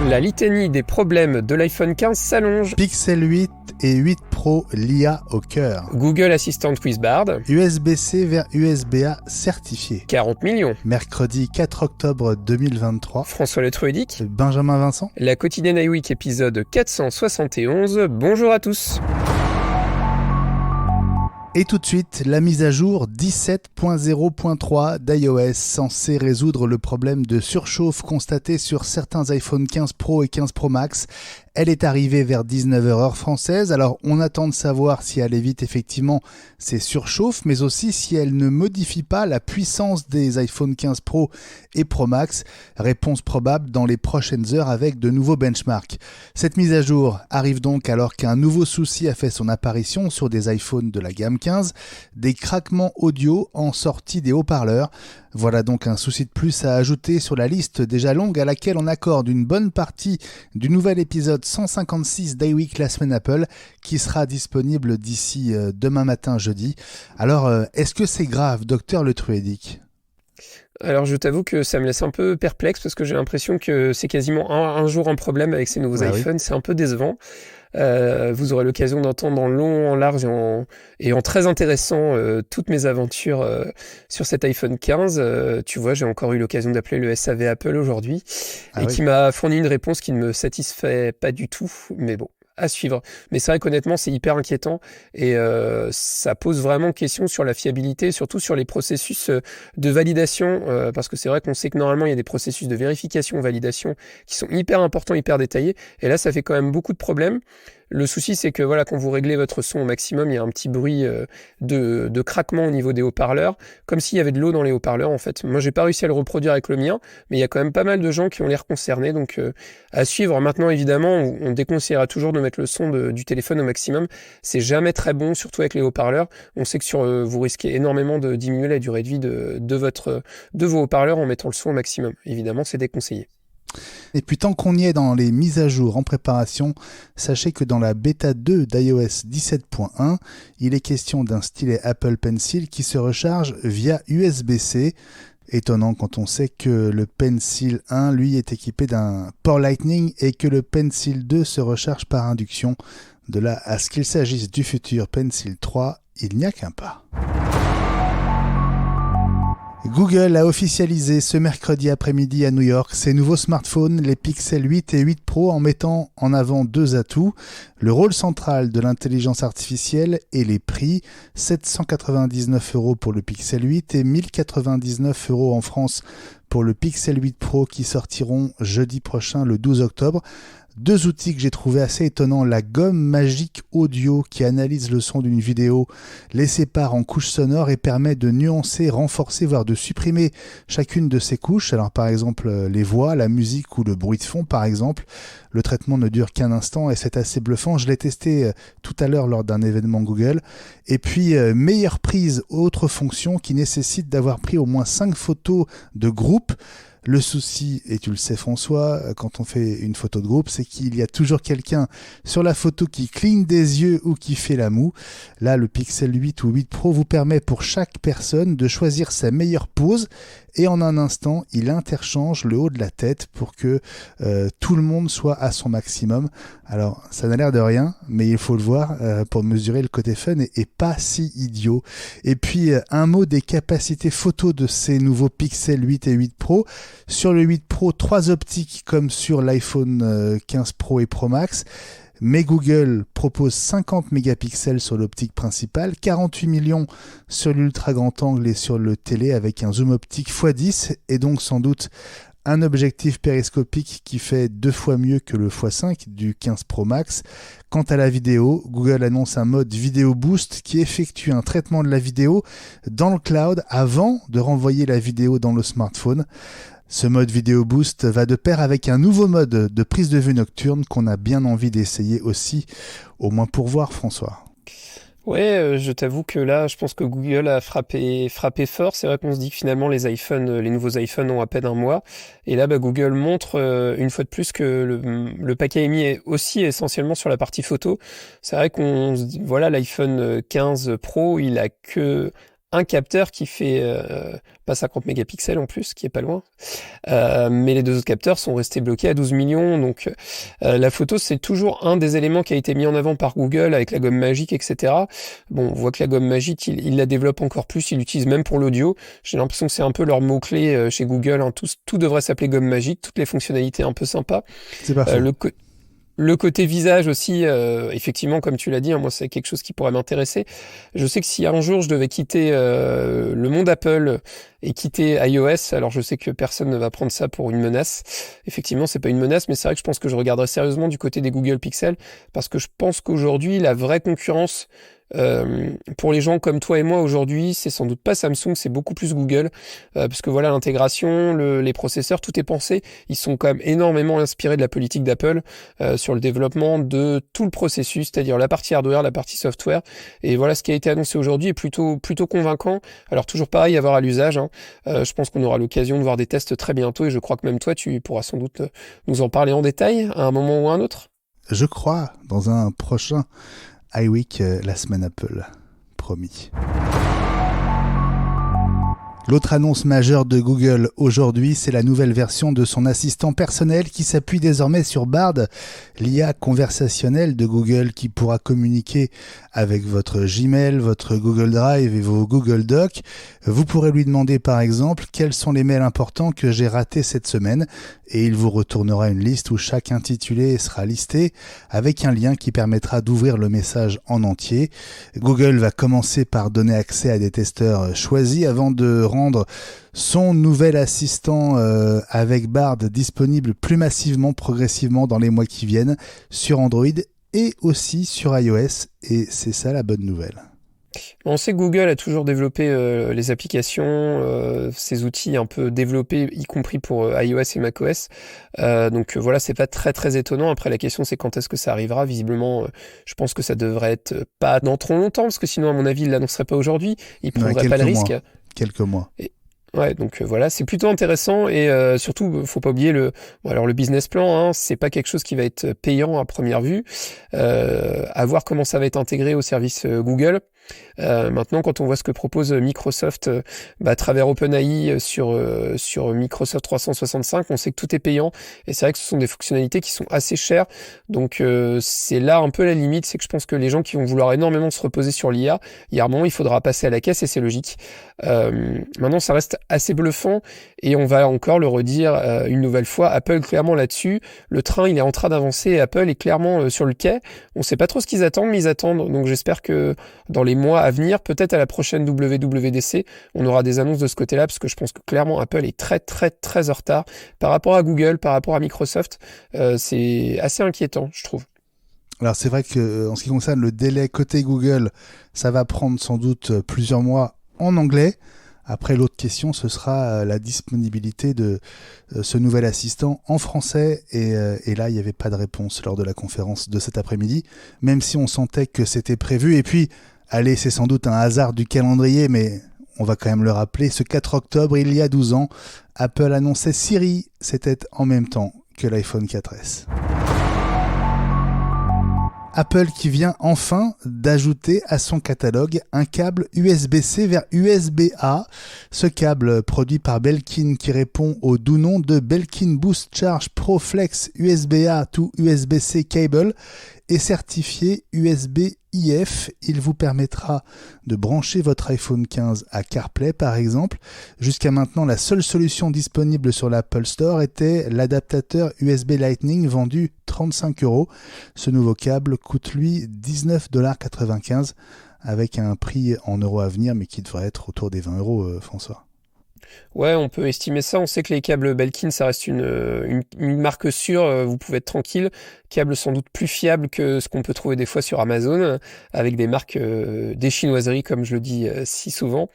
La litanie des problèmes de l'iPhone 15 s'allonge. Pixel 8 et 8 Pro, l'IA au cœur. Google Assistant Wizbard. USB-C vers USB-A certifié. 40 millions. Mercredi 4 octobre 2023. François Le Truedic. Benjamin Vincent. La quotidienne iWeek épisode 471. Bonjour à tous. Et tout de suite, la mise à jour 17.0.3 d'iOS, censée résoudre le problème de surchauffe constaté sur certains iPhone 15 Pro et 15 Pro Max. Elle est arrivée vers 19h heure française, alors on attend de savoir si elle évite effectivement ces surchauffes, mais aussi si elle ne modifie pas la puissance des iPhone 15 Pro et Pro Max. Réponse probable dans les prochaines heures avec de nouveaux benchmarks. Cette mise à jour arrive donc alors qu'un nouveau souci a fait son apparition sur des iPhones de la gamme 15, des craquements audio en sortie des haut-parleurs. Voilà donc un souci de plus à ajouter sur la liste déjà longue à laquelle on accorde une bonne partie du nouvel épisode 156 d'iWeek La Semaine Apple qui sera disponible d'ici demain matin jeudi. Alors, est-ce que c'est grave, docteur Le Truedic ? Alors je t'avoue que ça me laisse un peu perplexe parce que j'ai l'impression que c'est quasiment un jour un problème avec ces nouveaux iPhones, oui. C'est un peu décevant. Vous aurez l'occasion d'entendre en long, en large et en très intéressant toutes mes aventures sur cet iPhone 15. Tu vois, j'ai encore eu l'occasion d'appeler le SAV Apple aujourd'hui qui m'a fourni une réponse qui ne me satisfait pas du tout, mais bon. À suivre. Mais c'est vrai qu'honnêtement, c'est hyper inquiétant et ça pose vraiment question sur la fiabilité, surtout sur les processus de validation, parce que c'est vrai qu'on sait que normalement, il y a des processus de vérification, validation qui sont hyper importants, hyper détaillés. Et là, ça fait quand même beaucoup de problèmes. Le souci, c'est que voilà, quand vous réglez votre son au maximum, il y a un petit bruit de craquement au niveau des haut-parleurs, comme s'il y avait de l'eau dans les haut-parleurs en fait. Moi, j'ai pas réussi à le reproduire avec le mien, mais il y a quand même pas mal de gens qui ont l'air concernés, donc à suivre. Maintenant, évidemment, on déconseillera toujours de mettre le son du téléphone au maximum. C'est jamais très bon, surtout avec les haut-parleurs. On sait que vous risquez énormément de diminuer la durée de vie de vos haut-parleurs en mettant le son au maximum. Évidemment, c'est déconseillé. Et puis tant qu'on y est dans les mises à jour en préparation, sachez que dans la bêta 2 d'iOS 17.1, il est question d'un stylet Apple Pencil qui se recharge via USB-C. Étonnant quand on sait que le Pencil 1, lui, est équipé d'un port Lightning et que le Pencil 2 se recharge par induction. De là à ce qu'il s'agisse du futur Pencil 3, il n'y a qu'un pas. Google a officialisé ce mercredi après-midi à New York ses nouveaux smartphones, les Pixel 8 et 8 Pro, en mettant en avant deux atouts, le rôle central de l'intelligence artificielle et les prix, 799 € pour le Pixel 8 et 1099 € en France pour le Pixel 8 Pro qui sortiront jeudi prochain le 12 octobre. Deux outils que j'ai trouvé assez étonnants, la gomme magique audio qui analyse le son d'une vidéo, les sépare en couches sonores et permet de nuancer, renforcer, voire de supprimer chacune de ces couches. Alors par exemple les voix, la musique ou le bruit de fond par exemple. Le traitement ne dure qu'un instant et c'est assez bluffant. Je l'ai testé tout à l'heure lors d'un événement Google. Et puis meilleure prise, autre fonction qui nécessite d'avoir pris au moins 5 photos de groupe. Le souci, et tu le sais François, quand on fait une photo de groupe, c'est qu'il y a toujours quelqu'un sur la photo qui cligne des yeux ou qui fait la moue. Là, le Pixel 8 ou 8 Pro vous permet pour chaque personne de choisir sa meilleure pose et en un instant, il interchange le haut de la tête pour que tout le monde soit à son maximum. Alors, ça n'a l'air de rien, mais il faut le voir pour mesurer le côté fun et pas si idiot. Et puis, un mot des capacités photo de ces nouveaux Pixel 8 et 8 Pro. Sur le 8 Pro, 3 optiques comme sur l'iPhone 15 Pro et Pro Max. Mais Google propose 50 mégapixels sur l'optique principale, 48 millions sur l'ultra grand angle et sur le télé avec un zoom optique x10 et donc sans doute un objectif périscopique qui fait 2 fois mieux que le x5 du 15 Pro Max. Quant à la vidéo, Google annonce un mode vidéo boost qui effectue un traitement de la vidéo dans le cloud avant de renvoyer la vidéo dans le smartphone. Ce mode vidéo boost va de pair avec un nouveau mode de prise de vue nocturne qu'on a bien envie d'essayer aussi, au moins pour voir François. Ouais, je t'avoue que là, je pense que Google a frappé fort. C'est vrai qu'on se dit que finalement les nouveaux iPhones ont à peine un mois. Et là, Google montre une fois de plus que le paquet est mis aussi essentiellement sur la partie photo. C'est vrai qu'on se dit, voilà, l'iPhone 15 Pro, il a que un capteur qui fait pas 50 mégapixels en plus, qui est pas loin. Mais les deux autres capteurs sont restés bloqués à 12 millions. Donc la photo, c'est toujours un des éléments qui a été mis en avant par Google avec la gomme magique, etc. Bon, on voit que la gomme magique, il la développe encore plus, il l'utilise même pour l'audio. J'ai l'impression que c'est un peu leur mot-clé chez Google. Hein. Tout devrait s'appeler gomme magique, toutes les fonctionnalités un peu sympas. C'est pas faux. Le côté visage aussi, effectivement, comme tu l'as dit, hein, moi c'est quelque chose qui pourrait m'intéresser. Je sais que si un jour je devais quitter le monde Apple et quitter iOS, alors je sais que personne ne va prendre ça pour une menace. Effectivement, c'est pas une menace, mais c'est vrai que je pense que je regarderai sérieusement du côté des Google Pixel, parce que je pense qu'aujourd'hui, la vraie concurrence pour les gens comme toi et moi aujourd'hui, c'est sans doute pas Samsung, c'est beaucoup plus Google, parce que voilà, l'intégration, les processeurs, tout est pensé. Ils sont quand même énormément inspirés de la politique d'Apple sur le développement de tout le processus, c'est-à-dire la partie hardware, la partie software. Et voilà, ce qui a été annoncé aujourd'hui est plutôt convaincant. Alors toujours pareil, à voir à l'usage. Hein. Je pense qu'on aura l'occasion de voir des tests très bientôt, et je crois que même toi, tu pourras sans doute nous en parler en détail à un moment ou à un autre. Je crois, dans un prochain iWeek, la semaine Apple, promis. L'autre annonce majeure de Google aujourd'hui, c'est la nouvelle version de son assistant personnel qui s'appuie désormais sur Bard, l'IA conversationnelle de Google qui pourra communiquer avec votre Gmail, votre Google Drive et vos Google Docs. Vous pourrez lui demander par exemple quels sont les mails importants que j'ai ratés cette semaine et il vous retournera une liste où chaque intitulé sera listé avec un lien qui permettra d'ouvrir le message en entier. Google va commencer par donner accès à des testeurs choisis avant de rendre son nouvel assistant avec Bard disponible plus massivement, progressivement dans les mois qui viennent sur Android et aussi sur iOS, et c'est ça la bonne nouvelle. On sait que Google a toujours développé les applications, ces outils un peu développés, y compris pour iOS et macOS. Donc voilà, c'est pas très très étonnant. Après, la question c'est quand est-ce que ça arrivera. Visiblement, je pense que ça devrait être pas dans trop longtemps, parce que sinon, à mon avis, il l'annoncerait pas aujourd'hui. Il prendrait pas le risque. Quelques mois. Ouais, donc voilà, c'est plutôt intéressant et surtout, faut pas oublier le business plan. Hein, c'est pas quelque chose qui va être payant à première vue. À voir comment ça va être intégré au service Google. Maintenant, quand on voit ce que propose Microsoft à travers OpenAI sur Microsoft 365, on sait que tout est payant et c'est vrai que ce sont des fonctionnalités qui sont assez chères. Donc c'est là un peu la limite, c'est que je pense que les gens qui vont vouloir énormément se reposer sur l'IA, il y a un moment il faudra passer à la caisse et c'est logique. Maintenant, ça reste assez bluffant et on va encore le redire une nouvelle fois. Apple clairement là-dessus, le train il est en train d'avancer et Apple est clairement sur le quai. On sait pas trop ce qu'ils attendent, mais ils attendent. Donc j'espère que dans les mois à venir, peut-être à la prochaine WWDC, on aura des annonces de ce côté-là, parce que je pense que clairement Apple est très très très en retard par rapport à Google, par rapport à Microsoft. C'est assez inquiétant, je trouve. Alors c'est vrai que en ce qui concerne le délai côté Google, ça va prendre sans doute plusieurs mois en anglais. Après, l'autre question, ce sera la disponibilité de ce nouvel assistant en français. Et là, il n'y avait pas de réponse lors de la conférence de cet après-midi, même si on sentait que c'était prévu. Et puis, allez, c'est sans doute un hasard du calendrier, mais on va quand même le rappeler. Ce 4 octobre, il y a 12 ans, Apple annonçait Siri. C'était en même temps que l'iPhone 4S. Apple qui vient enfin d'ajouter à son catalogue un câble USB-C vers USB-A. Ce câble produit par Belkin qui répond au doux nom de Belkin Boost Charge Pro Flex USB-A to USB-C Cable est certifié USB-IF. Il vous permettra de brancher votre iPhone 15 à CarPlay par exemple. Jusqu'à maintenant, la seule solution disponible sur l'Apple Store était l'adaptateur USB Lightning vendu 35 €. Ce nouveau câble coûte lui 19,95 $ avec un prix en euros à venir mais qui devrait être autour des 20 €, François. Ouais, on peut estimer ça. On sait que les câbles Belkin, ça reste une marque sûre. Vous pouvez être tranquille. Câble sans doute plus fiable que ce qu'on peut trouver des fois sur Amazon, avec des marques, des chinoiseries, comme je le dis si souvent.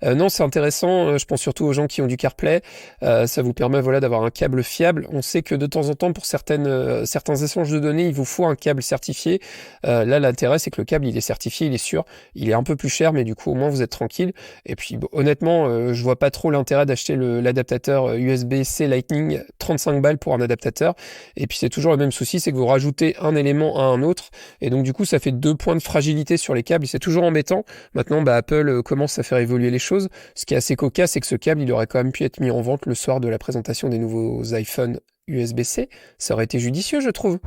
Non, c'est intéressant. Je pense surtout aux gens qui ont du CarPlay. Ça vous permet d'avoir un câble fiable. On sait que de temps en temps, pour certains échanges de données, il vous faut un câble certifié. Là, l'intérêt, c'est que le câble, il est certifié, il est sûr. Il est un peu plus cher, mais du coup, au moins, vous êtes tranquille. Et puis, honnêtement, je vois pas trop trop l'intérêt d'acheter l'adaptateur USB-C Lightning, 35 balles pour un adaptateur. Et puis c'est toujours le même souci, c'est que vous rajoutez un élément à un autre, et donc du coup ça fait 2 points de fragilité sur les câbles, et c'est toujours embêtant. Maintenant, Apple commence à faire évoluer les choses. Ce qui est assez cocasse, c'est que ce câble, il aurait quand même pu être mis en vente le soir de la présentation des nouveaux iPhone USB-C. Ça aurait été judicieux, je trouve.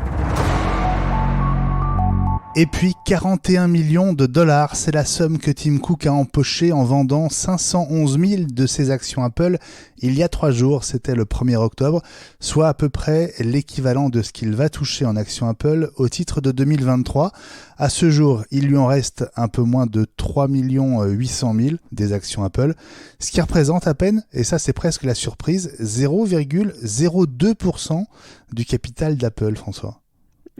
Et puis 41 millions de dollars, c'est la somme que Tim Cook a empochée en vendant 511 000 de ses actions Apple il y a 3 jours, c'était le 1er octobre, soit à peu près l'équivalent de ce qu'il va toucher en actions Apple au titre de 2023. À ce jour, il lui en reste un peu moins de 3 800 000 des actions Apple, ce qui représente à peine, et ça c'est presque la surprise, 0,02% du capital d'Apple, François.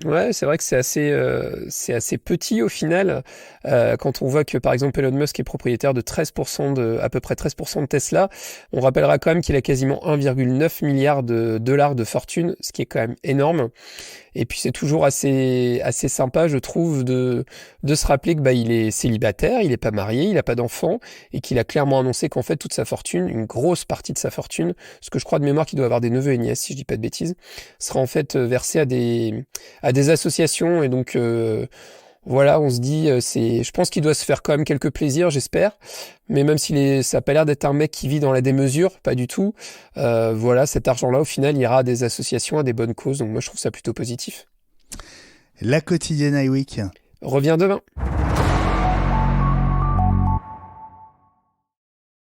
Ouais, c'est vrai que c'est assez petit au final. Quand on voit que par exemple Elon Musk est propriétaire de 13% à peu près 13% de Tesla, on rappellera quand même qu'il a quasiment 1,9 milliard de dollars de fortune, ce qui est quand même énorme. Et puis c'est toujours assez sympa, je trouve, de se rappeler que il est célibataire, il est pas marié, il a pas d'enfant, et qu'il a clairement annoncé qu'en fait toute sa fortune, une grosse partie de sa fortune, ce que je crois de mémoire qu'il doit avoir des neveux et nièces, si je dis pas de bêtises, sera en fait versée à des associations. Et donc voilà, on se dit, je pense qu'il doit se faire quand même quelques plaisirs, j'espère. Mais même si ça a pas l'air d'être un mec qui vit dans la démesure, pas du tout. Voilà, cet argent-là, au final, ira à des associations, à des bonnes causes. Donc moi, je trouve ça plutôt positif. La quotidienne iWeek Reviens demain.